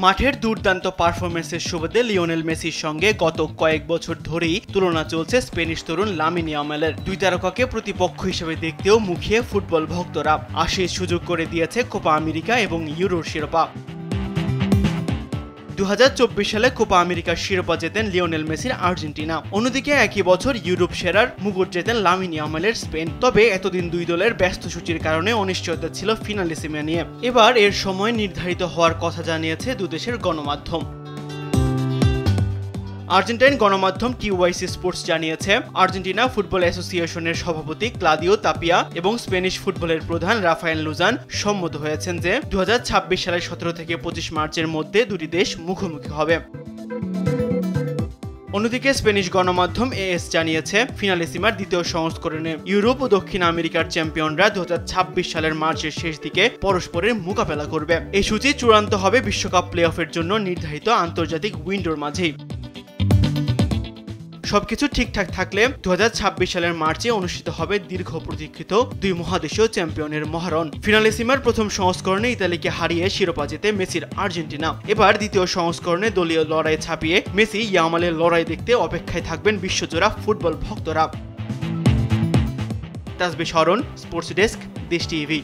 মাঠের দুর্দান্ত পারফরম্যান্সের সুবাদে লিওনেল মেসির সঙ্গে গত কয়েক বছর ধরেই তুলনা চলছে স্পেনিশ তরুণ লামিন ইয়ামালের। দুই তারকাকে প্রতিপক্ষ হিসেবে দেখতেও মুখিয়ে ফুটবল ভক্তরা। আশির সুযোগ করে দিয়েছে কোপা আমেরিকা এবং ইউরোর শিরোপা। 2024 সালে কোপা আমেরিকার শিরোপা জেতেন লিওনেল মেসির আর্জেন্টিনা। অন্যদিকে একই বছর ইউরোপ সেরার মুকুট জেতেন লামিন ইয়ামালের স্পেন। তবে এতদিন দুই দলের ব্যস্ত সূচির কারণে অনিশ্চয়তা ছিল ফিনালিসিমা নিয়ে। এবার এর সময় নির্ধারিত হওয়ার কথা জানিয়েছে দুদেশের গণমাধ্যম। আর্জেন্টাইন গণমাধ্যম টিওয়াইসি স্পোর্টস জানিয়েছে, আর্জেন্টিনা ফুটবল অ্যাসোসিয়েশনের সভাপতি ক্লাদিও তাপিয়া এবং স্পেনিশ ফুটবলের প্রধান রাফায়েল লুজান সম্মত হয়েছেন যে 2026 সালের 17 থেকে 25 মার্চের মধ্যে দুটি দেশ মুখোমুখি হবে। অন্যদিকে স্পেনিশ গণমাধ্যম এএস জানিয়েছে, ফিনালিসিমার দ্বিতীয় সংস্করণে ইউরোপ ও দক্ষিণ আমেরিকার চ্যাম্পিয়নরা 2026 সালের মার্চের শেষ দিকে পরস্পরের মোকাবেলা করবে। এই সূচি চূড়ান্ত হবে বিশ্বকাপ প্লে অফের জন্য নির্ধারিত আন্তর্জাতিক উইন্ডোর মাঝেই। সবকিছু ঠিকঠাক থাকলে 2026 সালের মার্চে অনুষ্ঠিত হবে দীর্ঘ প্রতীক্ষিত দুই মহাদেশীয় চ্যাম্পিয়নের মহারণ। ফিনালিসিমার প্রথম সংস্করণে ইতালিকে হারিয়ে শিরোপা জেতে মেসির আর্জেন্টিনা। এবার দ্বিতীয় সংস্করণে দলীয় লড়াই ছাপিয়ে মেসি ইয়ামালের লড়াই দেখতে অপেক্ষায় থাকবেন বিশ্বজোড়া ফুটবল ভক্তরা। তাসবিহ শরণ, স্পোর্টস ডেস্ক, দেশ টিভি।